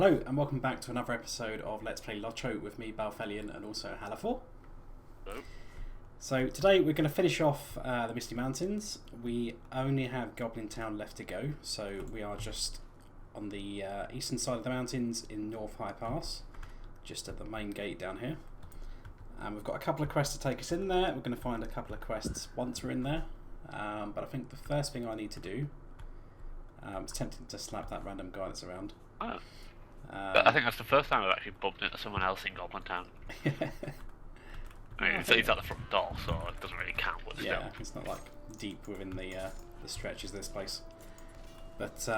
Hello and welcome back to another episode of Let's Play LOTRO with me, Balthelion, and also Halafor. Hello. So today we're going to finish off the Misty Mountains. We only have Goblin-town left to go, so we are just on the eastern side of the mountains in North High Pass, just at the main gate down here. And we've got a couple of quests to take us in there. We're going to find a couple of quests once we're in there, but I think the first thing I need to do, it's tempting to slap that random guy that's around. Oh. I think that's the first time I've actually bumped into someone else in Goblin-town. I mean, he's at the front door, so it doesn't really count, but still. Yeah, it's not like deep within the stretches of this place. But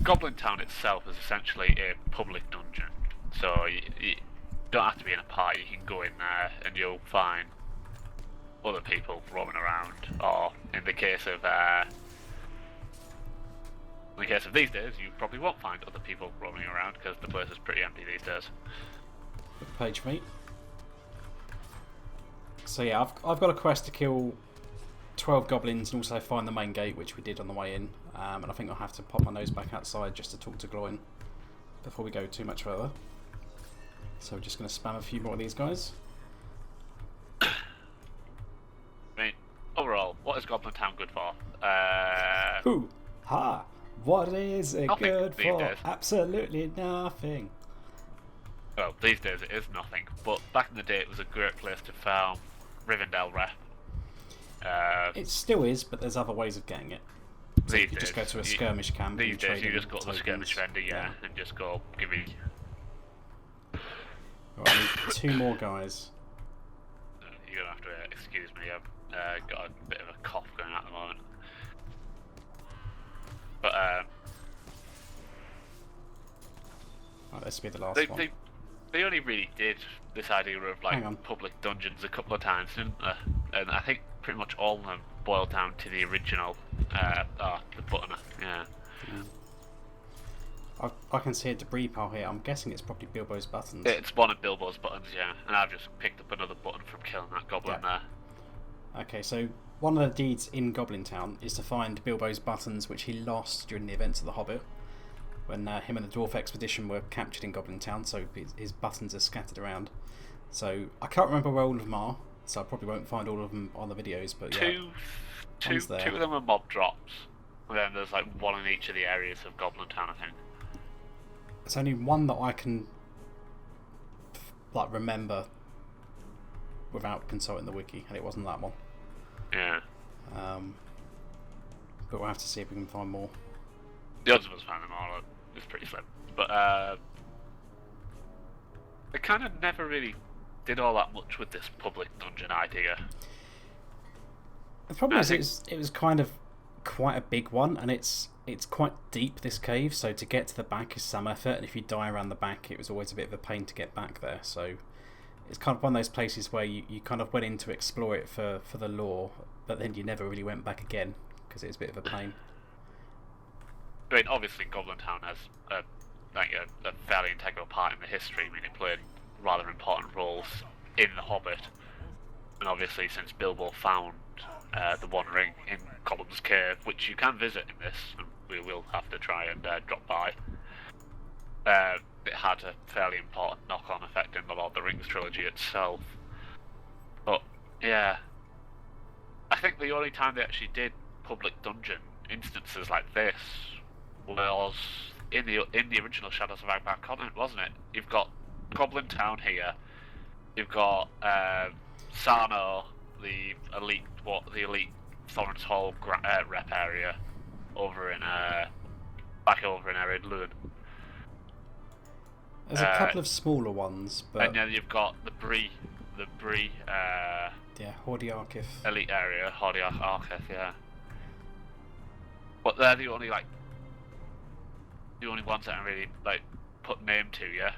Goblin-town itself is essentially a public dungeon, so you don't have to be in a party. You can go in there and you'll find other people roaming around, or in the case of these days, you probably won't find other people roaming around because the place is pretty empty these days. Good page for me. So yeah, I've got a quest to kill 12 goblins and also find the main gate, which we did on the way in. And I think I'll have to pop my nose back outside just to talk to Gloin before we go too much further. So we're just going to spam a few more of these guys. I mean, overall, what is Goblin-town good for? Hoo! Ha! What is it Nothing good these for? days. Absolutely nothing. Well, these days it is nothing, but back in the day it was a great place to farm Rivendell rep. It still is, but there's other ways of getting it. So you just go to a skirmish camp. These and days trade you in just go to the skirmish tokens. vendor, yeah, and just go, give me... Right, I need two more guys. You're going to have to excuse me, I've got a bit of a cough going at the moment. But, Right, this will be the last one. They only really did this idea of like public dungeons a couple of times, didn't they? And I think pretty much all of them boiled down to the original, the buttoner, yeah. I can see a debris pile here. I'm guessing it's probably Bilbo's buttons. It's one of Bilbo's buttons, yeah. And I've just picked up another button from killing that goblin there. Okay, so one of the deeds in Goblin-town is to find Bilbo's buttons, which he lost during the events of The Hobbit, when him and the Dwarf expedition were captured in Goblin-town, so his buttons are scattered around. So I can't remember where all of them are, so I probably won't find all of them on the videos, but yeah. Two of them are mob drops, and then there's like one in each of the areas of Goblin-town, I think. There's only one that I can like remember without consulting the wiki, and it wasn't that one. Yeah. But we'll have to see if we can find more. The odds of us finding them all is pretty slim. But they kind of never really did all that much with this public dungeon idea. The problem is it was kind of quite a big one, and it's quite deep, this cave, so to get to the back is some effort, and if you die around the back it was always a bit of a pain to get back there. So it's kind of one of those places where you kind of went in to explore it for the lore, but then you never really went back again because it was a bit of a pain. I mean, obviously Goblin-town has a fairly integral part in the history. I mean, it played rather important roles in The Hobbit, and obviously since Bilbo found the One Ring in Goblin's Cave, which you can visit in this, and we will have to try and drop by, it had a fairly important knock-on effect in the Lord of the Rings trilogy itself. But yeah, I think the only time they actually did public dungeon instances like this was in the original Shadows of Agban content, wasn't it? You've got Goblin-town here, you've got Sarno, the elite Thorns Hall rep area over in back over in Ered Luin. There's a couple of smaller ones, but and then you've got the Bree Hordi Archif elite area, Hordi Archif, yeah. But they're the only ones that I really put name to, yeah.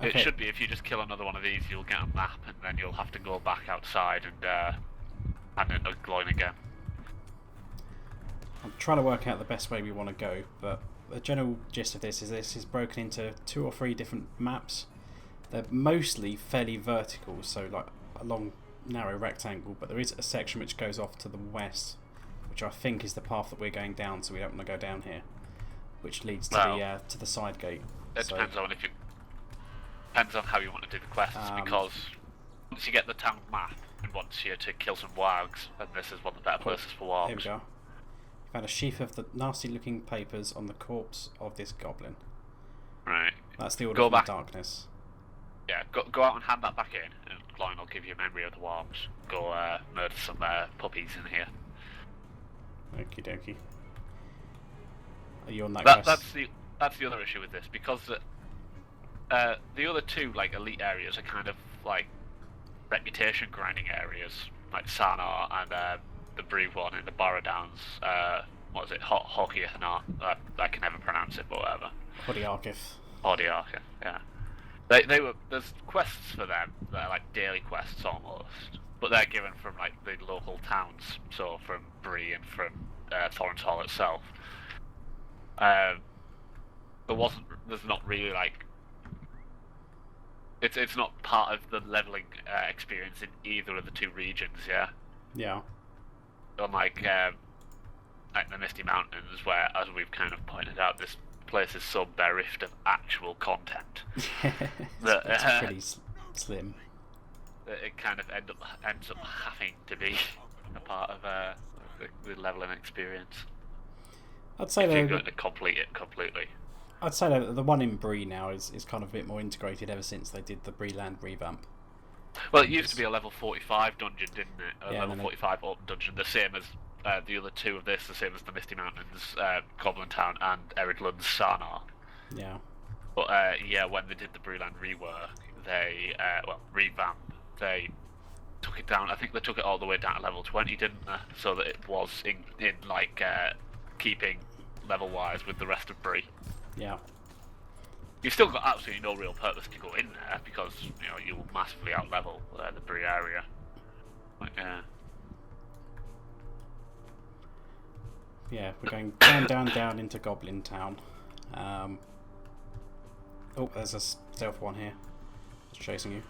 Okay. It should be, if you just kill another one of these, you'll get a map, and then you'll have to go back outside and end up glowing again. I'm trying to work out the best way we want to go, but the general gist of this is broken into 2 or 3 different maps. They're mostly fairly vertical, so like a long narrow rectangle, but there is a section which goes off to the west, which I think is the path that we're going down, so we don't want to go down here. which leads to the side gate. It depends on depends on how you want to do the quests, because once you get the town map and wants you to kill some wargs, and this is one of the better places for wargs. Here we go. You found a sheaf of the nasty-looking papers on the corpse of this goblin. Right. That's the Order from the Darkness. Yeah, go out and hand that back in, and Laurelin will give you a memory of the wargs. Go murder some puppies in here. Okie dokie. Are you on that quest? That's the other issue with this, because the other two like elite areas are kind of like reputation grinding areas, like Sanar and the Breve one in the Barrow Downs. What is it? Hokiathnar. I can never pronounce it, but whatever. Hodiarkith, yeah. There's quests for them that are like daily quests almost, but they're given from like the local towns, so from Bree and from Thorns Hall itself. There's not really like it's not part of the leveling experience in either of the two regions, yeah. Yeah. Unlike like the Misty Mountains, where, as we've kind of pointed out, this place is so bereft of actual content that it's pretty slim. That it kind of ends up having to be a part of the leveling experience. I'd say if you're going to complete it completely. I'd say that the one in Bree now is kind of a bit more integrated ever since they did the Breeland revamp. Well, it used to be a level 45 dungeon, didn't it? A level 45 open dungeon, the same as the other two of this, the same as the Misty Mountains, Goblin-town, and Eridlund's Sanar. Yeah. But yeah, when they did the Breeland rework, revamp, they took it down. I think they took it all the way down to level 20, didn't they? So that it was in like keeping level-wise with the rest of Bree. Yeah. You've still got absolutely no real purpose to go in there because you will massively outlevel the Bree area. Like, yeah, we're going down into Goblin-town. Oh, there's a stealth one here. It's chasing you.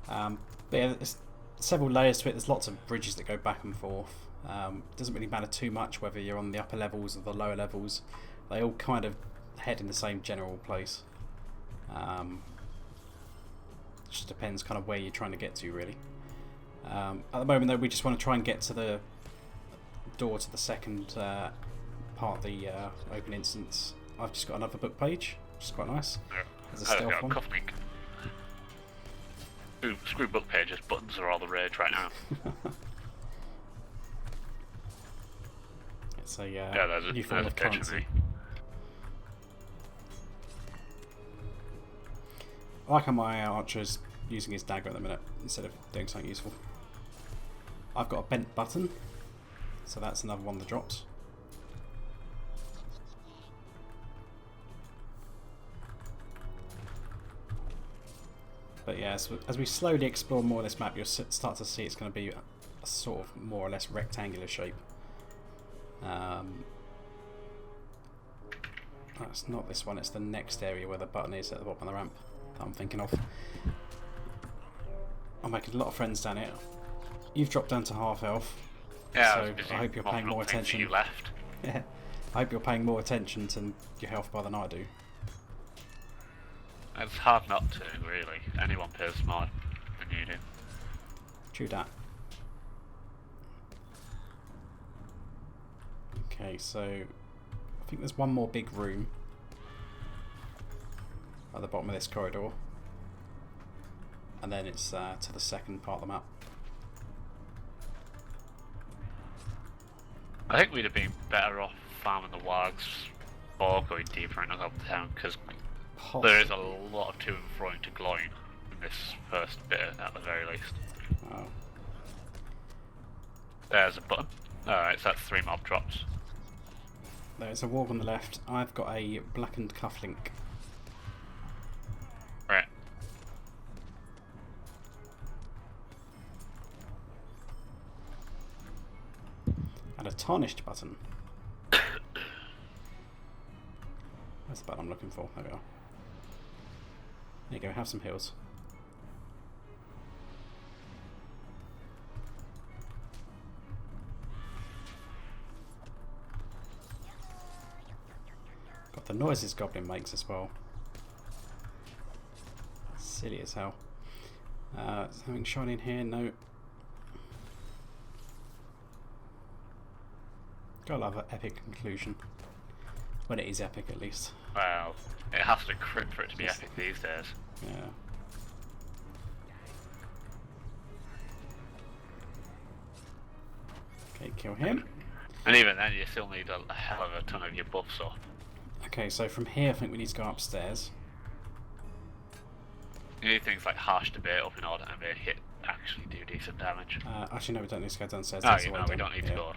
But yeah, there's several layers to it. There's lots of bridges that go back and forth. It doesn't really matter too much whether you're on the upper levels or the lower levels. They all kind of head in the same general place. Just depends kind of where you're trying to get to, really. At the moment, though, we just want to try and get to the door to the second part of the open instance. I've just got another book page, which is quite nice. There's a stealth one. Screw book pages, buttons are all the rage right now. It's a new form of currency. I like how my archer's using his dagger at the minute instead of doing something useful. I've got a bent button, so that's another one that drops. But yeah, as we slowly explore more of this map, you'll start to see it's going to be a sort of more or less rectangular shape. That's not this one, it's the next area where the button is at the bottom of the ramp that I'm thinking of. I'm making a lot of friends down here. You've dropped down to half health, yeah, so I hope you're paying more attention. You left. Yeah, I hope you're paying more attention to your health bar than I do. It's hard not to, really. Anyone pays more than you do. True that. Okay, so I think there's one more big room at the bottom of this corridor, and then it's to the second part of the map. I think we'd have been better off farming the wargs or going deeper into Goblin-town, because there is a lot of to and fro into Gloin in this first bit, at the very least. Oh. There's a button. Alright, so that's 3 mob drops. There's a wall on the left. I've got a blackened cufflink. Right. And a tarnished button. That's the button I'm looking for. There we are. There you go, have some heals. God, the noises Goblin makes as well. Silly as hell. Something shiny in here? No. Gotta love an epic conclusion. When it is epic, at least. Well, it has to crit for it to be epic these days. Yeah. Okay, kill him. And even then, you still need a hell of a ton of your buffs up. Okay, so from here, I think we need to go upstairs. You need things like harsh debate up in order to make it actually do decent damage. Actually, no, we don't need to go downstairs. Oh, That's you the way know, we down. don't need to go.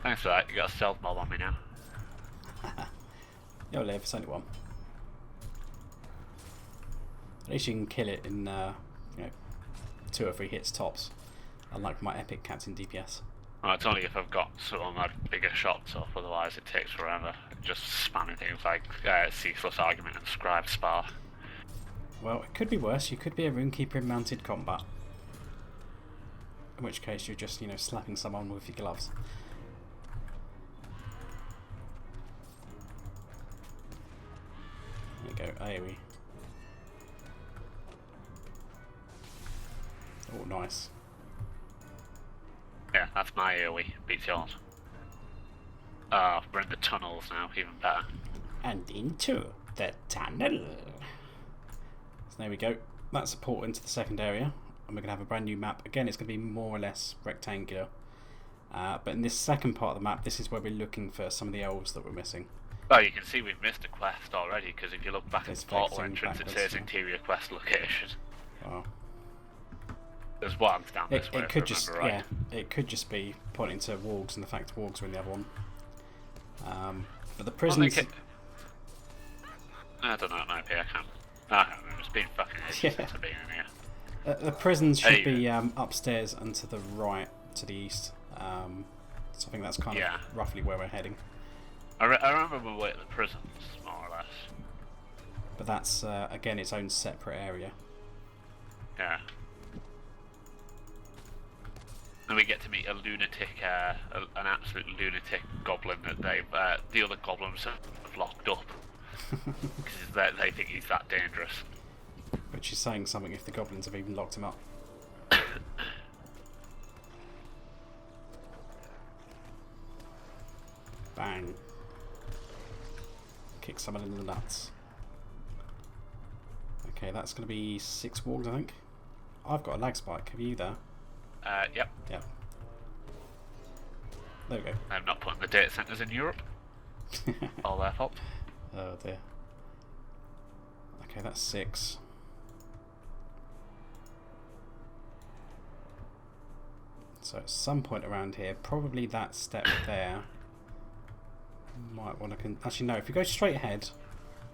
Thanks for that, you got a stealth mob on me now. You'll live, it's only one. At least you can kill it in, you know, 2 or 3 hits tops. Unlike my epic Captain DPS. Well, it's only if I've got some of my bigger shots up, otherwise it takes forever. Just spamming things like ceaseless argument and scribe spar. Well, it could be worse. You could be a runekeeper in mounted combat. In which case you're just, you know, slapping someone with your gloves. There you go, AoE. Oh, nice. Yeah, that's my AoE. Beats yours. We're in the tunnels now, even better. And into the tunnel. So there we go. That's a portal into the second area. And we're going to have a brand new map. Again, it's going to be more or less rectangular. But in this second part of the map, this is where we're looking for some of the elves that we're missing. Well, you can see we've missed a quest already, because if you look back at There's the portal vexing entrance, it backwards, says yeah. interior quest location. Wow. There's ones down this way, It if could I just, remember right. yeah, it could just be pointing to wargs and the fact wargs are in the other one. But the prisons... I don't know, it might be, I can't remember, it's been fucking ages Yeah. since I've been in here. The prisons should Anyway. be upstairs and to the right, to the east. So I think that's kind Yeah. of roughly where we're heading. I remember we were at the prisons, more or less. But that's, again, its own separate area. Yeah. And we get to meet a lunatic, an absolute lunatic goblin that the other goblins have locked up. Because they think he's that dangerous. Which is saying something if the goblins have even locked him up. Bang. Kick someone in the nuts. Okay, that's going to be 6 wargs, I think. I've got a lag spike. Have you there? Yep. Yep. There we go. I'm not putting the data centers in Europe. All their fault. Oh dear. Okay, that's 6. So at some point around here, probably that step there. Might want to... Actually, no, if you go straight ahead,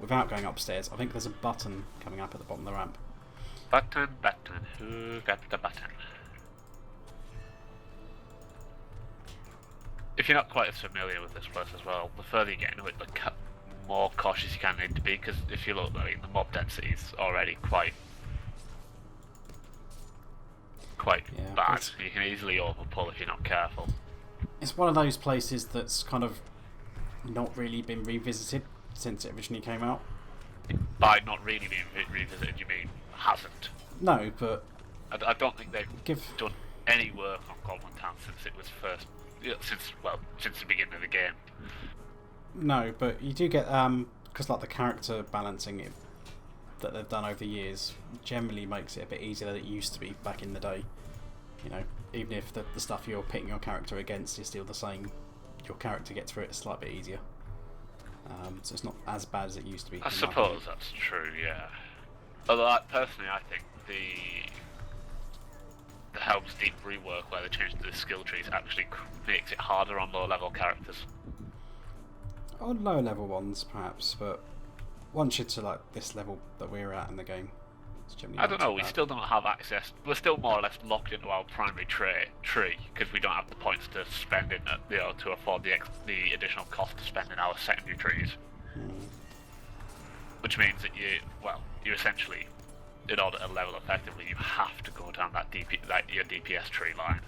without going upstairs, I think there's a button coming up at the bottom of the ramp. Button. Who got the button? If you're not quite as familiar with this place as well, the further you get into it, the more cautious you kind of need to be, because if you look, I mean, the mob density is already quite Yeah, bad. You can easily overpull if you're not careful. It's one of those places that's kind of not really been revisited since it originally came out. By not really being revisited, you mean hasn't? No, but I don't think they've done any work on Goblin-town since it was first, since the beginning of the game. No, but you do get because like the character balancing it that they've done over the years generally makes it a bit easier than it used to be back in the day. You know, even if the stuff you're pitting your character against is still the same, your character gets through it a slight bit easier. So it's not as bad as it used to be. I suppose that's true, yeah. Although personally, I think the Helm's Deep rework where they changed the skill trees actually makes it harder on lower level characters. On lower level ones, perhaps, but once you're to like this level that we're at in the game, it's generally. I don't know. We still don't have access. We're still more or less locked into our primary tree because we don't have the points to spend in, to afford the additional cost to spend in our secondary trees. Which means that you essentially, in order to level effectively, you have to go down your DPS tree line.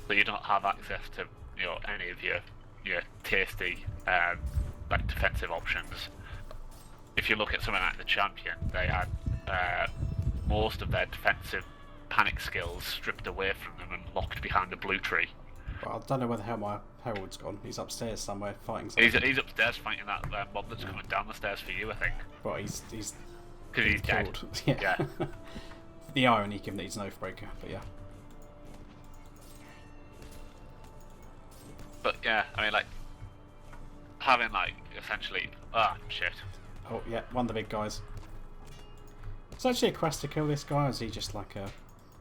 So you don't have access to any of your tasty like defensive options. If you look at something like the champion, they had most of their defensive panic skills stripped away from them and locked behind a blue tree. Well, I don't know where the hell my herald's gone. He's upstairs somewhere fighting something. He's upstairs fighting that mob that's coming down the stairs for you, I think. Well, he's because he's killed. dead. Yeah. The irony, given that he's an Oathbreaker, but yeah. But yeah, I mean, like having like essentially shit. Oh yeah, one of the big guys. Is there actually a quest to kill this guy, or is he just like a...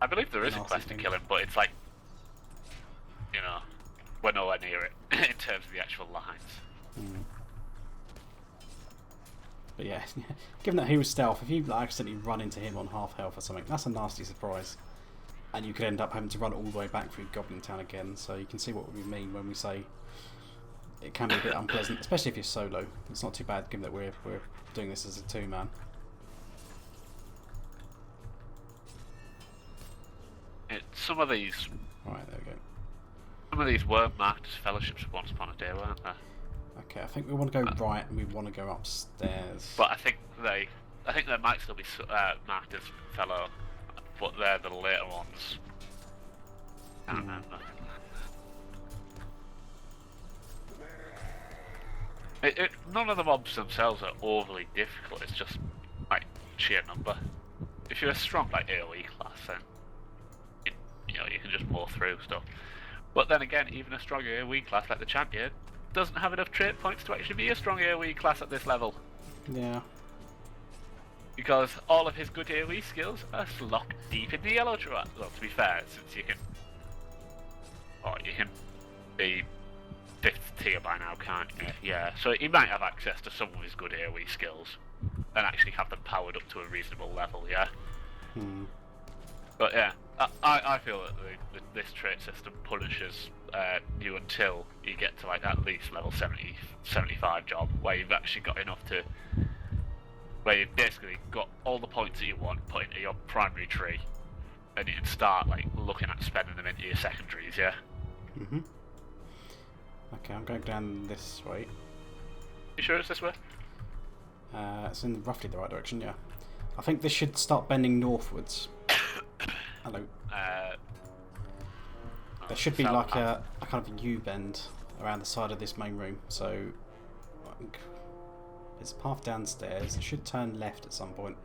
I believe there is a quest to kill him, but it's like, you know, we're nowhere near it in terms of the actual lines. Mm. But yeah, given that he was stealth, if you accidentally run into him on half health or something, that's a nasty surprise. And you could end up having to run all the way back through Goblin-town again, so you can see what we mean when we say it can be a bit unpleasant, especially if you're solo. It's not too bad given that we're doing this as a two-man. Some of these... Right, there we go. Some of these were marked as fellowships once upon a day, weren't they? Okay, I think we want to go right and we want to go upstairs. But I think they might still be marked as fellow, but they're the later ones. I don't remember. None of the mobs themselves are overly difficult, it's just like sheer number. If you're a strong like AoE class, then you can just mow through stuff. But then again, even a strong AoE class like the champion doesn't have enough trait points to actually be a strong AoE class at this level. Yeah. Because all of his good AoE skills are locked deep in the LOTRO. Well, to be fair, since you can be 5th tier by now, can't you? Yeah, so he might have access to some of his good AoE skills and actually have them powered up to a reasonable level, yeah? Hmm. But yeah, I feel that this trait system punishes you until you get to like at least level 70, 75 job, where you've actually got enough to... where you've basically got all the points that you want put into your primary tree, and you can start like looking at spending them into your secondaries, yeah? Mhm. Okay, I'm going down this way. You sure it's this way? It's in roughly the right direction, yeah. I think this should start bending northwards. Hello. There should be like a kind of a U-bend around the side of this main room, so I think there's a path downstairs. It should turn left at some point.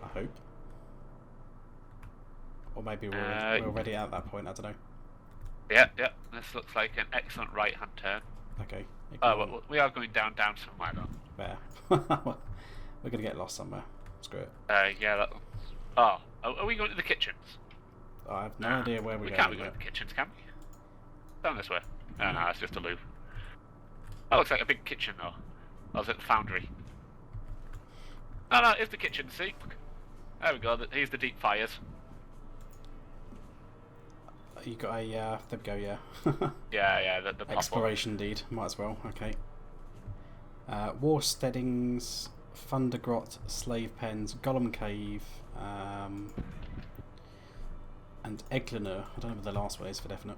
I hope. Or maybe we're already at that point, I don't know. Yeah, this looks like an excellent right-hand turn. Okay. Well, we are going down somewhere though. Where? We're going to get lost somewhere. Screw it. Yeah, are we going to the kitchens? I have no idea where we're going. We can't be going to the kitchens, can we? Down this way. No, it's just a loop. That looks like a big kitchen though. Or is it the foundry? No, it's the kitchen, see? There we go, here's the deep fires. You got a, there we go, yeah. yeah, the pop-up. Exploration deed, might as well, okay. War steadings, Thundergrot, Slave Pens, Golem Cave, and Eglinur. I don't know what the last one is for definite.